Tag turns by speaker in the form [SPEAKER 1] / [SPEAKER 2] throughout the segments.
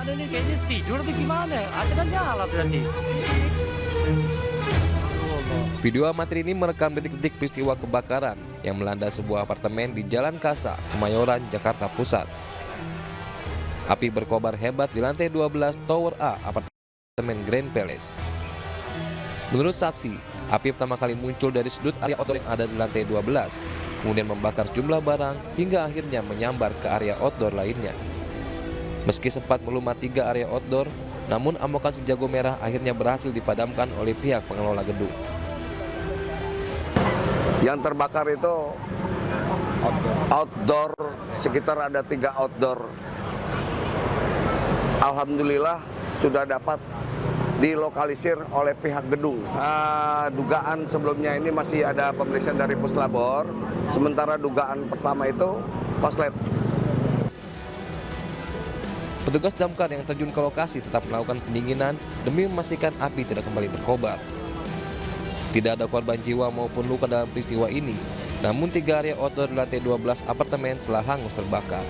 [SPEAKER 1] gimana nih, kayaknya tidur atau gimana? AC kan nyala berarti.
[SPEAKER 2] Video amatir ini merekam detik-detik peristiwa kebakaran yang melanda sebuah apartemen di Jalan Kasa, Kemayoran, Jakarta Pusat. Api berkobar hebat di lantai 12 Tower A apartemen Grand Palace. Menurut saksi, api pertama kali muncul dari sudut area outdoor yang ada di lantai 12, kemudian membakar sejumlah barang hingga akhirnya menyambar ke area outdoor lainnya. Meski sempat melumat 3 area outdoor, namun amukan si jago merah akhirnya berhasil dipadamkan oleh pihak pengelola gedung.
[SPEAKER 3] Yang terbakar itu outdoor, sekitar ada 3 outdoor. Alhamdulillah sudah dapat dilokalisir oleh pihak gedung. Dugaan sebelumnya ini masih ada pemeriksaan dari Puslabor, sementara dugaan pertama itu koslet.
[SPEAKER 2] Petugas damkar yang terjun ke lokasi tetap melakukan pendinginan demi memastikan api tidak kembali berkobar. Tidak ada korban jiwa maupun luka dalam peristiwa ini, namun 3 area outdoor di lantai 12 apartemen telah hangus terbakar.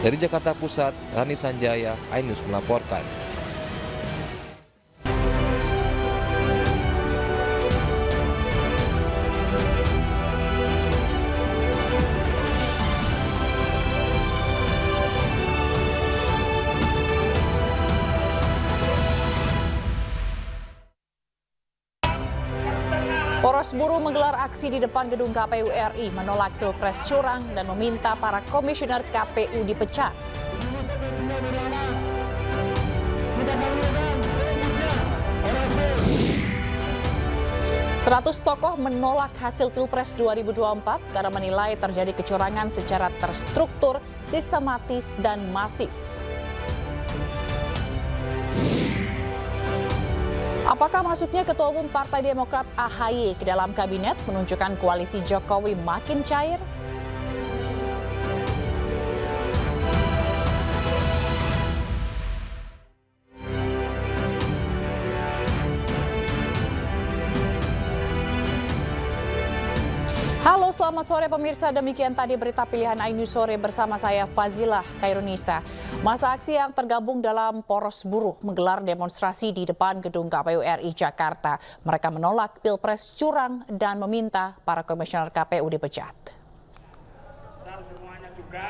[SPEAKER 2] Dari Jakarta Pusat, Rani Sanjaya, iNews melaporkan.
[SPEAKER 4] Poros Buruh menggelar aksi di depan gedung KPU RI menolak Pilpres curang dan meminta para komisioner KPU dipecat. 100 tokoh menolak hasil Pilpres 2024 karena menilai terjadi kecurangan secara terstruktur, sistematis, dan masif. Apakah masuknya Ketua Umum Partai Demokrat AHY ke dalam kabinet menunjukkan koalisi Jokowi makin cair? Halo, selamat sore pemirsa. Demikian tadi berita pilihan iNews sore bersama saya Fazilah Khairunisa. Masa aksi yang tergabung dalam Poros Buruh menggelar demonstrasi di depan gedung KPU RI Jakarta. Mereka menolak Pilpres curang dan meminta para komisioner KPU dipecat.
[SPEAKER 5] Dan semuanya juga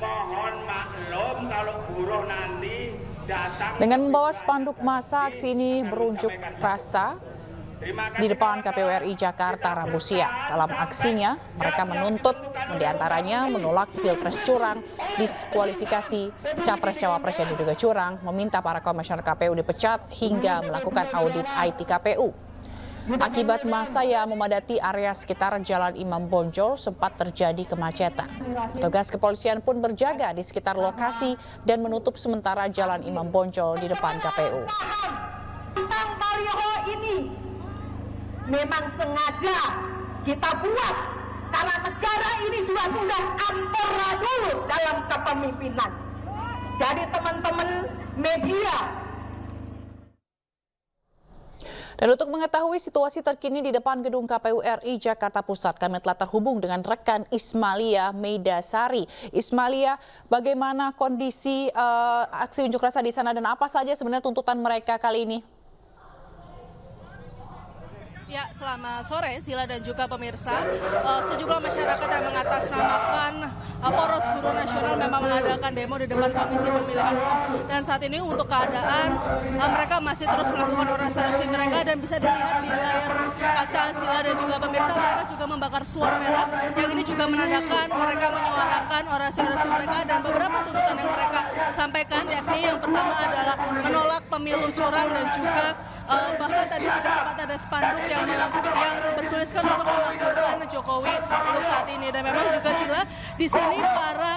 [SPEAKER 5] mohon maklum kalau buruh nanti datang.
[SPEAKER 4] Dengan membawa spanduk massa, aksi ini berunjuk rasa di depan KPU RI Jakarta Rabu siang. Dalam aksinya, mereka menuntut diantaranya menolak Pilpres curang, diskualifikasi Capres-Cawapres yang diduga curang, meminta para komisioner KPU dipecat hingga melakukan audit IT KPU. Akibat massa yang memadati area sekitar Jalan Imam Bonjol sempat terjadi kemacetan. Petugas kepolisian pun berjaga di sekitar lokasi dan menutup sementara Jalan Imam Bonjol di depan KPU.
[SPEAKER 6] Tentang baliho ini memang sengaja kita buat karena negara ini juga sudah amburadul dalam kepemimpinan. Jadi teman-teman media.
[SPEAKER 4] Dan untuk mengetahui situasi terkini di depan gedung KPU RI Jakarta Pusat, kami telah terhubung dengan rekan Ismalia Meidasari. Ismalia, bagaimana kondisi aksi unjuk rasa di sana dan apa saja sebenarnya tuntutan mereka kali ini?
[SPEAKER 7] Ya, selamat sore Zila dan juga pemirsa. Sejumlah masyarakat yang mengatasnamakan Poros Buruh Nasional memang mengadakan demo di depan Komisi Pemilihan Umum. Dan saat ini untuk keadaan mereka masih terus melakukan orasi mereka dan bisa dilihat di layar kaca Zila dan juga pemirsa, mereka juga membakar suar merah yang ini juga menandakan mereka menyuarakan orasi-orasi mereka dan beberapa tuntutan yang mereka sampaikan, yakni yang pertama adalah menolak pemilu curang dan juga bahkan tadi juga sempat ada spanduk yang bertuliskan untuk memakzulkan Jokowi untuk saat ini. Dan memang juga Zila, di sini para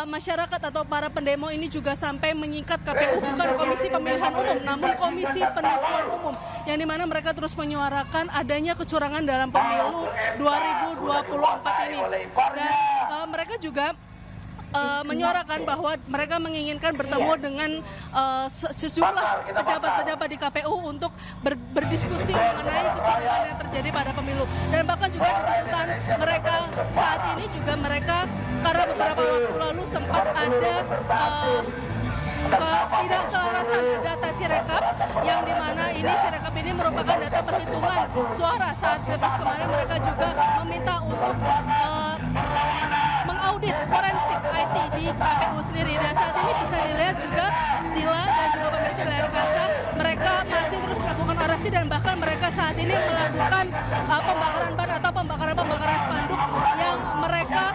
[SPEAKER 7] masyarakat atau para pendemo ini juga sampai menyingkat KPU bukan Komisi Pemilihan Umum, namun Komisi Penipuan Umum, yang dimana mereka terus menyuarakan adanya kecurangan dalam pemilu 2024 ini. Dan mereka juga menyuarakan bahwa mereka menginginkan bertemu dengan sejumlah pejabat-pejabat di KPU untuk berdiskusi mengenai kecurangan yang terjadi pada pemilu. Dan bahkan juga tuntutan mereka saat ini juga mereka karena beberapa waktu lalu sempat ada ketidakselarasan data Sirekap, yang dimana ini Sirekap ini merupakan data perhitungan suara saat Pilpres kemarin. Mereka juga meminta untuk mengaudit forensik IT di KPU sendiri, dan saat ini bisa dilihat juga Sila dan juga pemirsa di layar kaca, mereka masih terus melakukan orasi dan bahkan mereka saat ini melakukan pembakaran ban atau pembakaran spanduk yang mereka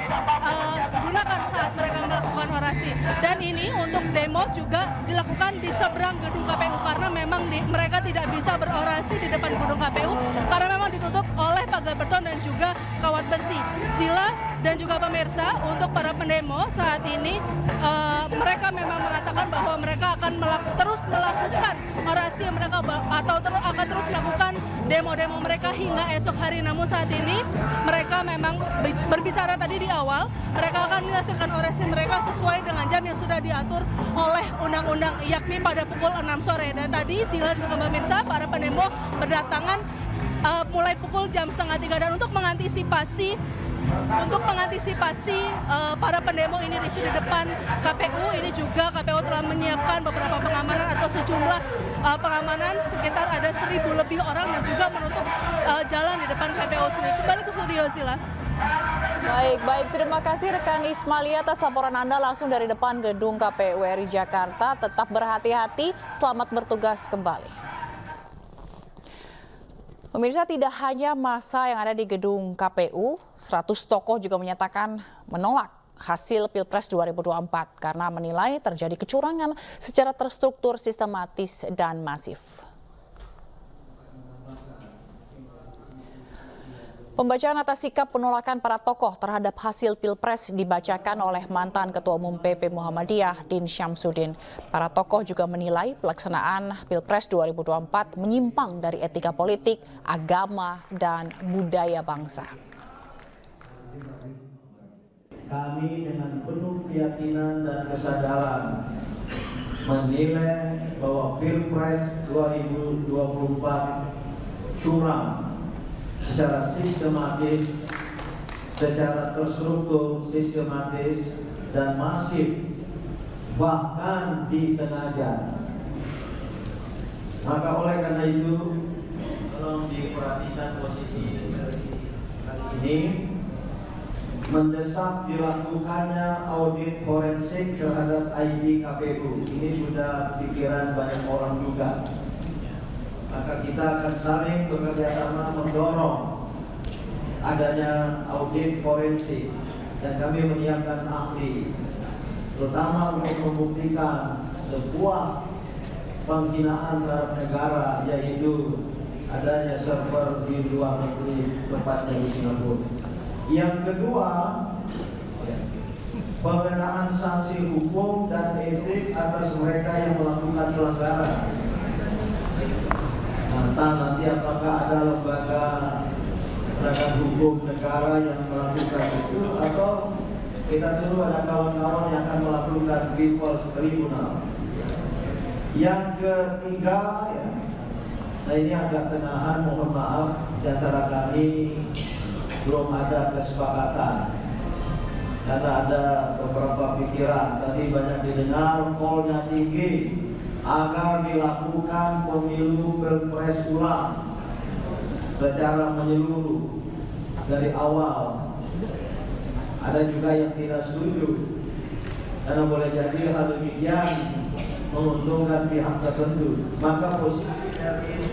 [SPEAKER 7] gunakan saat mereka melakukan orasi. Dan ini untuk demo juga dilakukan di seberang gedung KPU karena memang mereka tidak bisa berorasi di depan gedung KPU karena memang ditutup oleh pagar beton dan juga kawat besi. Zila dan juga pemirsa, untuk para pendemo saat ini mereka memang mengatakan bahwa mereka akan terus melakukan orasi mereka atau akan terus melakukan demo-demo mereka hingga esok hari. Namun saat ini mereka memang berbicara tadi di awal, mereka akan menyelesaikan orasi mereka sesuai dengan jam yang sudah diatur oleh undang-undang, yakni pada pukul 6 sore. Dan tadi Sila dan juga pemirsa, para pendemo berdatangan mulai pukul jam 2:30, dan untuk mengantisipasi para pendemo ini ricu di depan KPU, ini juga KPU telah menyiapkan beberapa pengamanan atau sejumlah pengamanan, sekitar ada 1.000 lebih orang dan juga menutup jalan di depan KPU sendiri. Kembali ke studio, Zila.
[SPEAKER 4] Baik, terima kasih rekan Ismalia atas laporan Anda langsung dari depan gedung KPU RI Jakarta. Tetap berhati-hati, selamat bertugas kembali. Pemirsa, tidak hanya massa yang ada di gedung KPU, 100 tokoh juga menyatakan menolak hasil Pilpres 2024 karena menilai terjadi kecurangan secara terstruktur, sistematis, dan masif. Pembacaan atas sikap penolakan para tokoh terhadap hasil Pilpres dibacakan oleh mantan Ketua Umum PP Muhammadiyah Din Syamsuddin. Para tokoh juga menilai pelaksanaan Pilpres 2024 menyimpang dari etika politik, agama, dan budaya bangsa.
[SPEAKER 8] Kami dengan penuh keyakinan dan kesadaran menilai bahwa Pilpres 2024 curang secara sistematis, secara terstruktur, sistematis, dan masif, bahkan disengaja. Maka oleh karena itu, tolong diperhatikan posisi kali ini, mendesak dilakukannya audit forensik terhadap ID KPU. Ini sudah pikiran banyak orang juga. Maka kita akan saling bekerja sama mendorong adanya audit forensik, dan kami menyiapkan ahli, terutama untuk membuktikan sebuah penghinaan terhadap negara, yaitu adanya server di luar negeri, tepatnya di Singapura. Yang kedua, pengenaan sanksi hukum dan etik atas mereka yang melakukan pelanggaran. Nanti apakah ada lembaga penegak hukum negara yang melakukan itu, atau kita tunggu ada kawan-kawan yang akan melakukan People's Tribunal. Yang ketiga, nah ini agak tenahan, mohon maaf, di antara kami belum ada kesepakatan karena ada beberapa pikiran. Tadi banyak didengar call-nya tinggi agar dilakukan pemilu Pilpres ulang secara menyeluruh dari awal. Ada juga yang tidak setuju karena boleh jadi hal demikian menguntungkan pihak tertentu. Maka posisi dari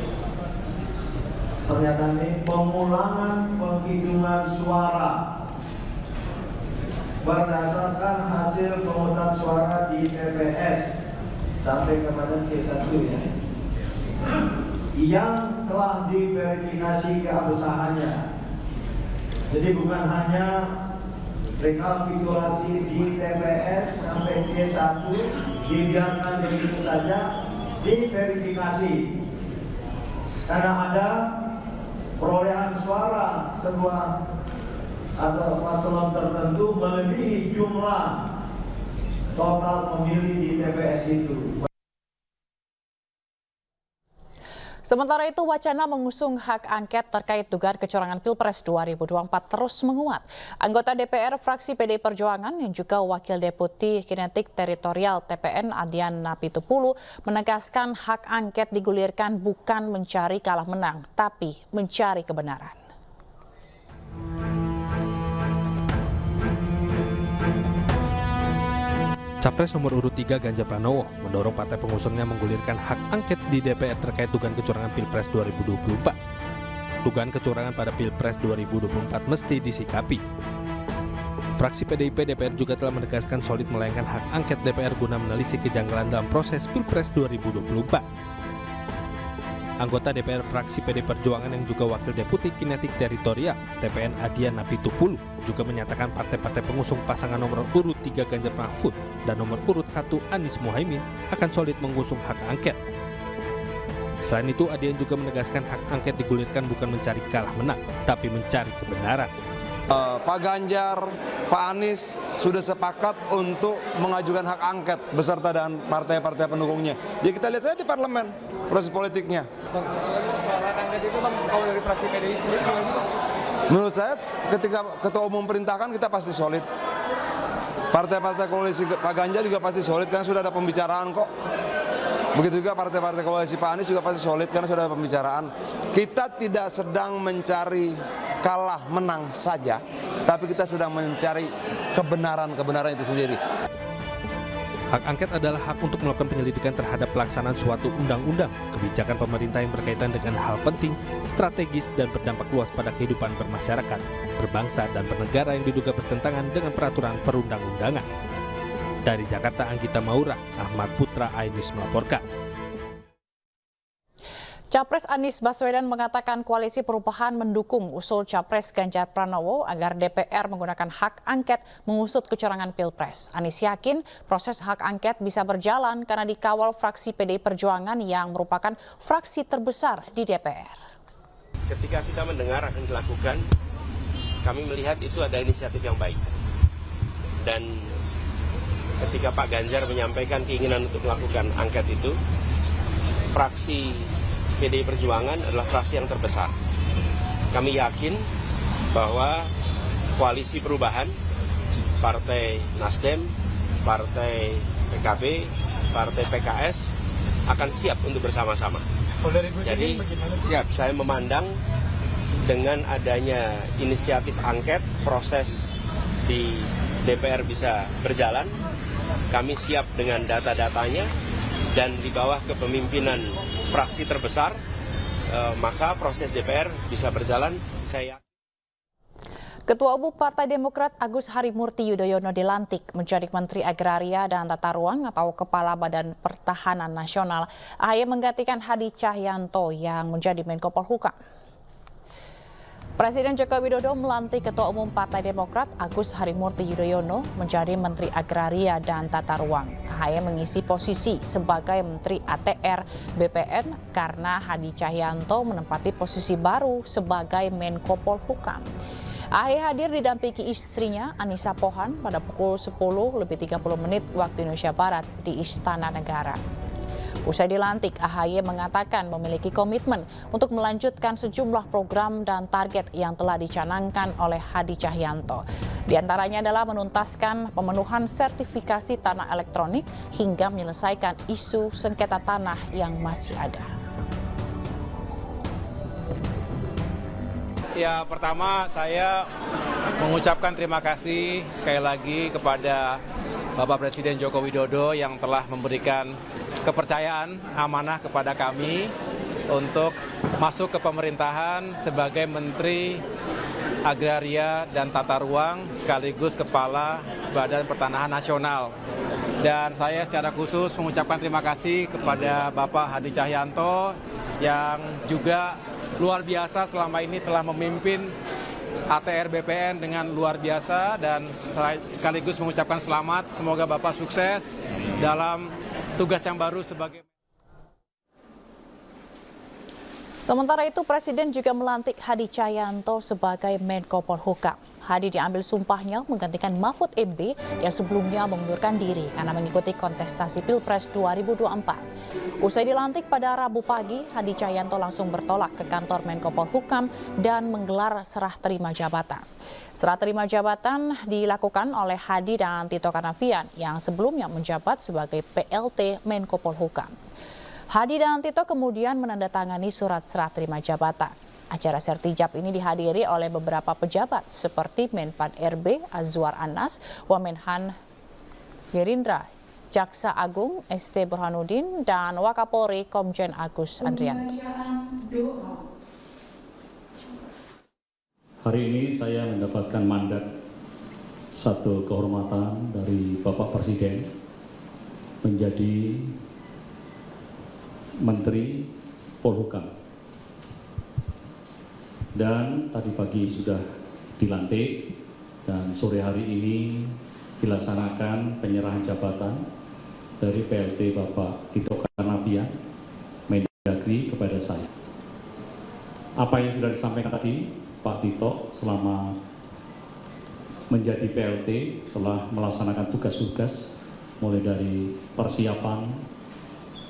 [SPEAKER 8] pernyataan ini, pemulangan penghitungan suara berdasarkan hasil pemungutan suara di TPS sampai kemarin kita dulu ya, yang telah diverifikasi keabsahannya. Jadi bukan hanya rekapitulasi di TPS sampai C1 dibiarkan begitu saja, diverifikasi karena ada perolehan suara sebuah atau paslon tertentu melebihi jumlah total pemilih di TPS itu.
[SPEAKER 4] Sementara itu, wacana mengusung hak angket terkait dugaan kecurangan Pilpres 2024 terus menguat. Anggota DPR fraksi PDI Perjuangan yang juga Wakil Deputi Kinetik Teritorial TPN Adian Napitupulu menegaskan hak angket digulirkan bukan mencari kalah menang, tapi mencari kebenaran.
[SPEAKER 9] Capres nomor urut 3 Ganjar Pranowo mendorong partai pengusungnya menggulirkan hak angket di DPR terkait dugaan kecurangan Pilpres 2024. Dugaan kecurangan pada Pilpres 2024 mesti disikapi. Fraksi PDIP DPR juga telah menegaskan solid melayangkan hak angket DPR guna menelisik kejanggalan dalam proses Pilpres 2024. Anggota DPR fraksi PD Perjuangan yang juga Wakil Deputi Kinetik Teritorial TPN Adian Napitupulu juga menyatakan partai-partai pengusung pasangan nomor urut 3 Ganjar Mahfud dan nomor urut 1 Anies Muhaimin akan solid mengusung hak angket. Selain itu, Adian juga menegaskan hak angket digulirkan bukan mencari kalah menang, tapi mencari kebenaran.
[SPEAKER 10] Pak Ganjar, Pak Anies sudah sepakat untuk mengajukan hak angket beserta dengan partai-partai pendukungnya. Ya kita lihat saja di parlemen proses politiknya.
[SPEAKER 11] Bang, soal hak angket itu Bang, kalau dari fraksi PDI sendiri gimana sih Bang?
[SPEAKER 10] Menurut saya ketika Ketua Umum perintahkan kita pasti solid. Partai-partai koalisi Pak Ganjar juga pasti solid karena sudah ada pembicaraan kok. Begitu juga partai-partai koalisi Pak Anies juga pasti solid karena sudah ada pembicaraan. Kita tidak sedang mencari kalah menang saja, tapi kita sedang mencari kebenaran itu sendiri.
[SPEAKER 9] Hak angket adalah hak untuk melakukan penyelidikan terhadap pelaksanaan suatu undang-undang, kebijakan pemerintah yang berkaitan dengan hal penting, strategis, dan berdampak luas pada kehidupan bermasyarakat, berbangsa, dan bernegara yang diduga bertentangan dengan peraturan perundang-undangan. Dari Jakarta, Anggita Maura, Ahmad Putra Ainus melaporkan.
[SPEAKER 4] Capres Anies Baswedan mengatakan Koalisi Perubahan mendukung usul Capres Ganjar Pranowo agar DPR menggunakan hak angket mengusut kecurangan Pilpres. Anies yakin proses hak angket bisa berjalan karena dikawal fraksi PDI Perjuangan yang merupakan fraksi terbesar di DPR.
[SPEAKER 12] Ketika kita mendengar yang dilakukan, kami melihat itu ada inisiatif yang baik. Dan ketika Pak Ganjar menyampaikan keinginan untuk melakukan angket itu, fraksi PDI Perjuangan adalah fraksi yang terbesar. Kami yakin bahwa Koalisi Perubahan, Partai Nasdem, Partai PKB, Partai PKS akan siap untuk bersama-sama. Jadi siap, saya memandang dengan adanya inisiatif angket, proses di DPR bisa berjalan. Kami siap dengan data-datanya dan di bawah kepemimpinan fraksi terbesar, maka proses DPR bisa berjalan. Saya
[SPEAKER 4] Ketua Umum Partai Demokrat Agus Harimurti Yudhoyono dilantik menjadi Menteri Agraria dan Tata Ruang atau Kepala Badan Pertahanan Nasional. AHY menggantikan Hadi Cahyanto yang menjadi Menko Polhukam. Presiden Joko Widodo melantik Ketua Umum Partai Demokrat Agus Harimurti Yudhoyono menjadi Menteri Agraria dan Tata Ruang. AHY mengisi posisi sebagai Menteri ATR BPN karena Hadi Cahyanto menempati posisi baru sebagai Menko Polhukam. AHY hadir didampingi istrinya Anissa Pohan pada pukul 10:30 waktu Indonesia Barat di Istana Negara. Usai dilantik, AHY mengatakan memiliki komitmen untuk melanjutkan sejumlah program dan target yang telah dicanangkan oleh Hadi Cahyanto. Di antaranya adalah menuntaskan pemenuhan sertifikasi tanah elektronik hingga menyelesaikan isu sengketa tanah yang masih ada.
[SPEAKER 13] Ya, pertama saya mengucapkan terima kasih sekali lagi kepada Bapak Presiden Joko Widodo yang telah memberikan kepercayaan amanah kepada kami untuk masuk ke pemerintahan sebagai Menteri Agraria dan Tata Ruang sekaligus Kepala Badan Pertanahan Nasional. Dan saya secara khusus mengucapkan terima kasih kepada Bapak Hadi Cahyanto yang juga luar biasa selama ini telah memimpin ATR BPN dengan luar biasa, dan sekaligus mengucapkan selamat, semoga Bapak sukses dalam tugas yang baru sebagai.
[SPEAKER 4] Sementara itu, Presiden juga melantik Hadi Cahyanto sebagai Menko Polhukam. Hadi diambil sumpahnya menggantikan Mahfud MD yang sebelumnya mengundurkan diri karena mengikuti kontestasi Pilpres 2024. Usai dilantik pada Rabu pagi, Hadi Cahyanto langsung bertolak ke kantor Menko Polhukam dan menggelar serah terima jabatan. Serah terima jabatan dilakukan oleh Hadi dan Tito Karnavian yang sebelumnya menjabat sebagai PLT Menko Polhukam. Hadi dan Tito kemudian menandatangani surat serah terima jabatan. Acara sertijab ini dihadiri oleh beberapa pejabat seperti Menpan RB Azwar Anas, Wamenhan Gerindra, Jaksa Agung ST Burhanuddin, dan Wakapolri Komjen Agus Andrianto.
[SPEAKER 14] Hari ini saya mendapatkan mandat satu kehormatan dari Bapak Presiden menjadi Menteri Polhukam. Dan tadi pagi sudah dilantik dan sore hari ini dilaksanakan penyerahan jabatan dari PLT Bapak Tito Karnavian, Mendagri kepada saya. Apa yang sudah disampaikan tadi, Pak Tito selama menjadi PLT telah melaksanakan tugas-tugas mulai dari persiapan,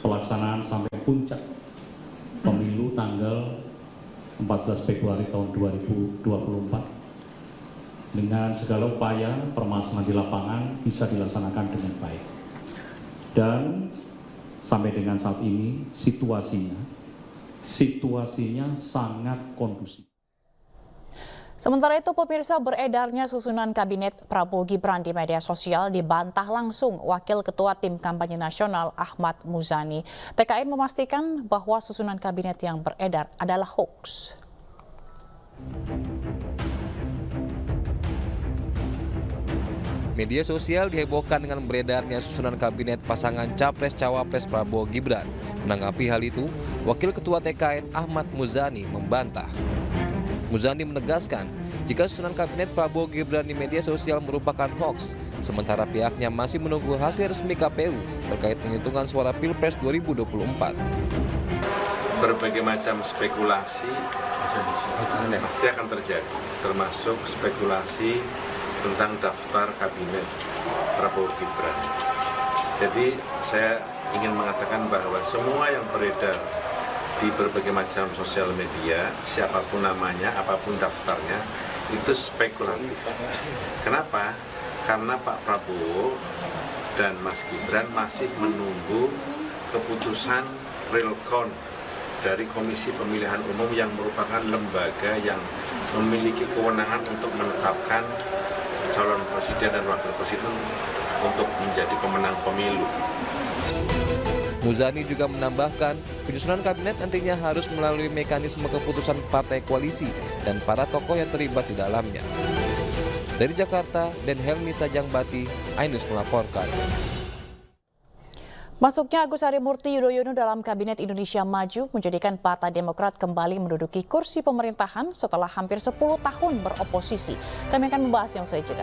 [SPEAKER 14] pelaksanaan sampai puncak pemilu tanggal 14 Februari tahun 2024 dengan segala upaya permasalahan di lapangan bisa dilaksanakan dengan baik. Dan sampai dengan saat ini situasinya sangat kondusif.
[SPEAKER 4] Sementara itu, pemirsa, beredarnya susunan kabinet Prabowo Gibran di media sosial dibantah langsung Wakil Ketua Tim Kampanye Nasional Ahmad Muzani. TKN memastikan bahwa susunan kabinet yang beredar adalah hoax.
[SPEAKER 2] Media sosial dihebohkan dengan beredarnya susunan kabinet pasangan Capres-Cawapres Prabowo Gibran. Menanggapi hal itu, Wakil Ketua TKN Ahmad Muzani membantah. Muzani menegaskan jika susunan kabinet Prabowo Gibran di media sosial merupakan hoax, sementara pihaknya masih menunggu hasil resmi KPU terkait penghitungan suara Pilpres 2024.
[SPEAKER 15] Berbagai macam spekulasi pasti akan terjadi, termasuk spekulasi tentang daftar kabinet Prabowo Gibran. Jadi saya ingin mengatakan bahwa semua yang beredar di berbagai macam sosial media, siapapun namanya, apapun daftarnya, itu spekulatif. Kenapa? Karena Pak Prabowo dan Mas Gibran masih menunggu keputusan real count dari Komisi Pemilihan Umum yang merupakan lembaga yang memiliki kewenangan untuk menetapkan calon presiden dan wakil presiden untuk menjadi pemenang pemilu.
[SPEAKER 2] Muzani juga menambahkan, penyusunan kabinet nantinya harus melalui mekanisme keputusan partai koalisi dan para tokoh yang terlibat di dalamnya. Dari Jakarta, Dan Helmi Sajangbati, Ainus melaporkan.
[SPEAKER 4] Masuknya Agus Harimurti Yudhoyono dalam Kabinet Indonesia Maju menjadikan Partai Demokrat kembali menduduki kursi pemerintahan setelah hampir 10 tahun beroposisi. Kami akan membahasnya usai jeda.